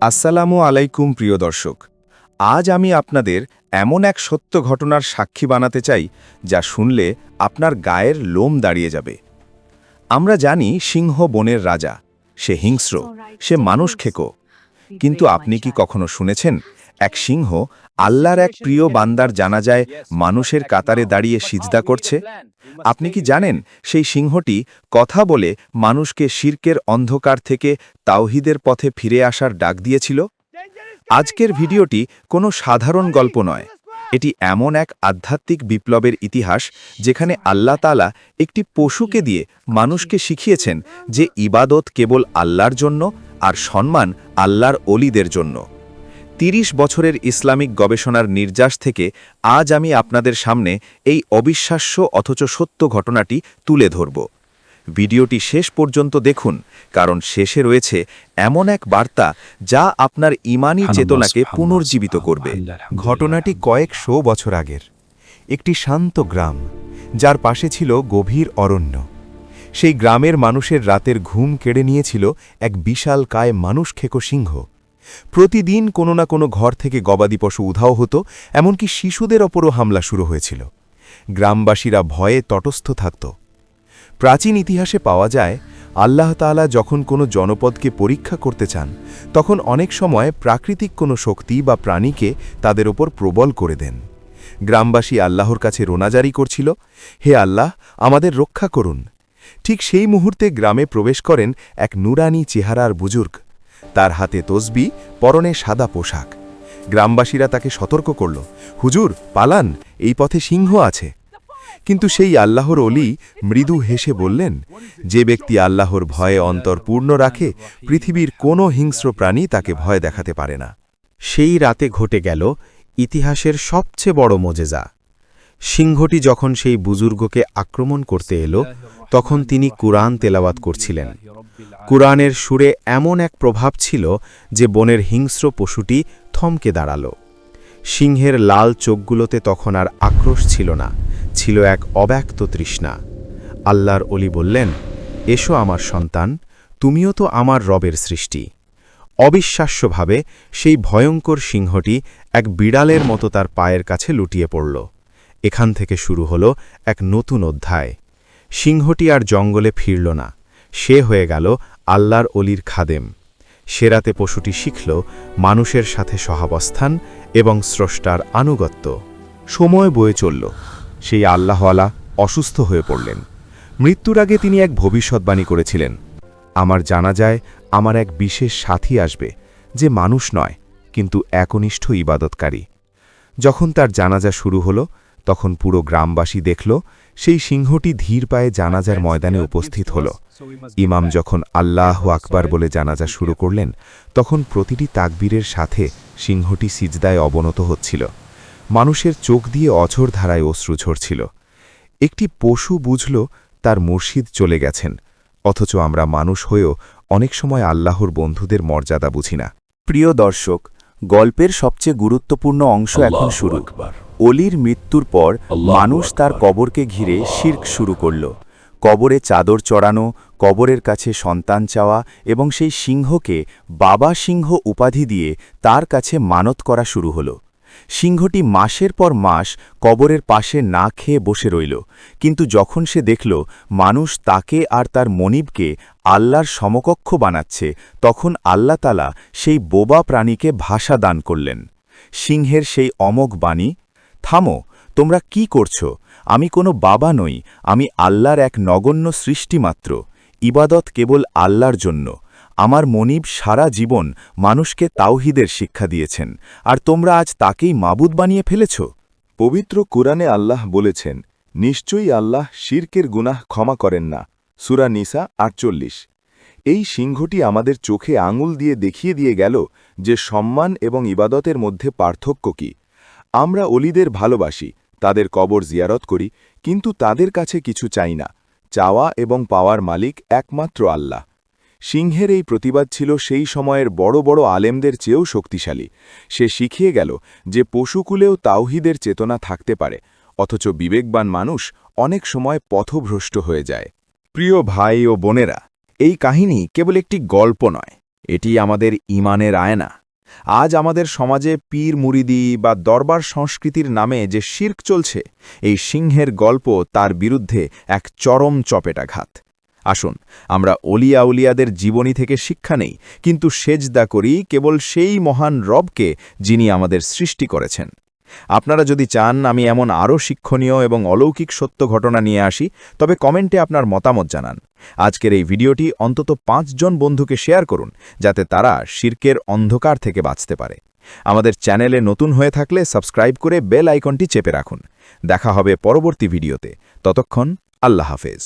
আসসালামু আলাইকুম প্রিয় দর্শক। আজ আমি আপনাদের এমন এক সত্য ঘটনার সাক্ষী বানাতে চাই যা শুনলে আপনার গায়ের লোম দাঁড়িয়ে যাবে। আমরা জানি সিংহ বনের রাজা, সে হিংস্র, সে মানুষ খেকো। কিন্তু আপনি কি কখনো শুনেছেন এক সিংহ আল্লাহর এক প্রিয় বান্দার জানাজায় মানুষের কাতারে দাঁড়িয়ে সিজদা করছে? আপনি কি জানেন সেই সিংহটি কথা বলে মানুষকে শিরকের অন্ধকার থেকে তাওহীদের পথে ফিরে আসার ডাক দিয়েছিল? আজকের ভিডিওটি কোনো সাধারণ গল্প নয়, এটি এমন এক আধ্যাত্মিক বিপ্লবের ইতিহাস যেখানে আল্লাহ তাআলা একটি পশুকে দিয়ে মানুষকে শিখিয়েছেন যে ইবাদত কেবল আল্লাহর জন্য আর সম্মান আল্লাহর অলিদের জন্য। ৩০ বছরের ইসলামিক গবেষণার নির্যাস থেকে আজ আমি আপনাদের সামনে এই অবিশ্বাস্য অথচ সত্য ঘটনাটি তুলে ধরব। ভিডিওটি শেষ পর্যন্ত দেখুন, কারণ শেষে রয়েছে এমন এক বার্তা যা আপনার ঈমানী চেতনাকে পুনর্জীবিত করবে। ঘটনাটি কয়েকশো বছর আগের একটি শান্ত গ্রাম, যার পাশে ছিল গভীর অরণ্য। সেই গ্রামের মানুষের রাতের ঘুম কেড়ে নিয়েছিল এক বিশালকায় মানুষ খেকো সিংহ। প্রতিদিন কোনো না কোনো ঘর থেকে গবাদি পশু উধাও হতো, এমনকি শিশুদের ওপরও হামলা শুরু হয়েছিল। গ্রামবাসীরা ভয়ে তটস্থ থাকত। প্রাচীন ইতিহাসে পাওয়া যায়, আল্লাহ তাআলা যখন কোনো জনপদকে পরীক্ষা করতে চান, তখন অনেক সময় প্রাকৃতিক কোনো শক্তি বা প্রাণীকে তাদের ওপর প্রবল করে দেন। গ্রামবাসী আল্লাহর কাছে রোনাজারি করছিল, হে আল্লাহ, আমাদের রক্ষা করুন। ঠিক সেই মুহূর্তে গ্রামে প্রবেশ করেন এক নুরানি চেহারার বুজুর্গ। তার হাতে তসবিহ, পরনে সাদা পোশাক। গ্রামবাসীরা তাকে সতর্ক করল, হুজুর পালান, এই পথে সিংহ আছে। কিন্তু সেই আল্লাহর অলি মৃদু হেসে বললেন, যে ব্যক্তি আল্লাহর ভয়ে অন্তর পূর্ণ রাখে, পৃথিবীর কোনো হিংস্র প্রাণী তাকে ভয় দেখাতে পারে না। সেই রাতে ঘটে গেল ইতিহাসের সবচেয়ে বড় মোজেজা। সিংহটি যখন সেই বুজুর্গকে আক্রমণ করতে এলো, তখন তিনি কুরআন তেলাওয়াত করছিলেন। কুরআনের সুরে এমন এক প্রভাব ছিল যে বনের হিংস্র পশুটি থমকে দাঁড়াল। সিংহের লাল চোখগুলোতে তখন আর আক্রোশ ছিল না, ছিল এক অব্যক্ত তৃষ্ণা। আল্লাহর অলি বললেন, এসো আমার সন্তান, তুমিও তো আমার রবের সৃষ্টি। অবিশ্বাস্যভাবে সেই ভয়ঙ্কর সিংহটি এক বিড়ালের মতো তার পায়ের কাছে লুটিয়ে পড়ল। এখান থেকে শুরু হল এক নতুন অধ্যায়। সিংহটি আর জঙ্গলে ফিরল না, সে হয়ে গেল আল্লাহর অলির খাদেম। সে রাতে পশুটি শিখল মানুষের সাথে সহাবস্থান এবং স্রষ্টার আনুগত্য। সময় বয়ে চলল, সেই আল্লাহওয়ালা অসুস্থ হয়ে পড়লেন। মৃত্যুর আগে তিনি এক ভবিষ্যৎবাণী করেছিলেন, আমার জানাজায় আমার এক বিশেষ সাথী আসবে, যে মানুষ নয় কিন্তু একনিষ্ঠ ইবাদতকারী। যখন তার জানাজা শুরু হল, তখন পুরো গ্রামবাসী দেখল সেই সিংহটি ধীর পায়ে জানাজার ময়দানে উপস্থিত হল। ইমাম যখন আল্লাহু আকবার বলে জানাজা শুরু করলেন, তখন প্রতিটি তাকবীরের সাথে সিংহটি সিজদায় অবনত হচ্ছিল। মানুষের চোখ দিয়ে অঝোর ধারায় অশ্রু ঝরছিল। একটি পশু বুঝল তার মুর্শিদ চলে গেছেন, অথচ আমরা মানুষ হয়েও অনেক সময় আল্লাহর বন্ধুদের মর্যাদা বুঝি না। প্রিয় দর্শক, গল্পের সবচেয়ে গুরুত্বপূর্ণ অংশ এখন শুরু। অলির মৃত্যুর পর মানুষ তার কবরকে ঘিরে শিরক শুরু করল। কবরে চাদর চড়ানো, কবরের কাছে সন্তান চাওয়া এবং সেই সিংহকে বাবা সিংহ উপাধি দিয়ে তার কাছে মানত করা শুরু হল। সিংহটি মাসের পর মাস কবরের পাশে না খেয়ে বসে রইল, কিন্তু যখন সে দেখল মানুষ তাকে আর তার মনিবকে আল্লাহর সমকক্ষ বানাচ্ছে, তখন আল্লাহ তাআলা সেই বোবা প্রাণীকে ভাষা দান করলেন। সিংহের সেই অমোঘ বাণী, থামো, তোমরা কি করছ? আমি কোনো বাবা নই, আমি আল্লাহর এক নগণ্য সৃষ্টিমাত্র। ইবাদত কেবল আল্লাহর জন্য। আমার মনিব সারা জীবন মানুষকে তাওহীদের শিক্ষা দিয়েছেন, আর তোমরা আজ তাকেই মাবুদ বানিয়ে ফেলেছ। পবিত্র কুরআনে আল্লাহ বলেছেন, নিশ্চয়ই আল্লাহ শিরকের গুনাহ ক্ষমা করেন না। সূরা নিসা ৪৮। এই সিংহটি আমাদের চোখে আঙুল দিয়ে দেখিয়ে দিয়ে গেল যে সম্মান এবং ইবাদতের মধ্যে পার্থক্য কি। আমরা অলিদের ভালোবাসি, তাদের কবর জিয়ারত করি, কিন্তু তাদের কাছে কিছু চাই না। চাওয়া এবং পাওয়ার মালিক একমাত্র আল্লাহ। সিংহের এই প্রতিবাদ ছিল সেই সময়ের বড় বড় আলেমদের চেয়েও শক্তিশালী। সে শিখিয়ে গেল যে পশুকুলেও তাওহীদের চেতনা থাকতে পারে, অথচ বিবেকবান মানুষ অনেক সময় পথভ্রষ্ট হয়ে যায়। প্রিয় ভাই ও বোনেরা, এই কাহিনী কেবল একটি গল্প নয়, এটি আমাদের ঈমানের আয়না। আজ আমাদের সমাজে পীর মুরিদি বা দরবার সংস্কৃতির নামে যে শির্ক চলছে, এই সিংহের গল্প তার বিরুদ্ধে এক চরম চপেটাঘাত। আসুন আমরা অলিয়া উলিয়াদের জীবনী থেকে শিক্ষা নেই, কিন্তু সেজদা করি কেবল সেই মহান রবকে যিনি আমাদের সৃষ্টি করেছেন। আপনারা যদি চান আমি এমন আরও শিক্ষণীয় এবং অলৌকিক সত্য ঘটনা নিয়ে আসি, তবে কমেন্টে আপনার মতামত জানান। আজকের এই ভিডিওটি অন্তত 5 জন বন্ধুকে শেয়ার করুন, যাতে তারা শিরকের অন্ধকার থেকে বাঁচতে পারে। আমাদের চ্যানেলে নতুন হয়ে থাকলে সাবস্ক্রাইব করে বেল আইকনটি চেপে রাখুন। দেখা হবে পরবর্তী ভিডিওতে। ততক্ষণ আল্লাহ হাফেজ।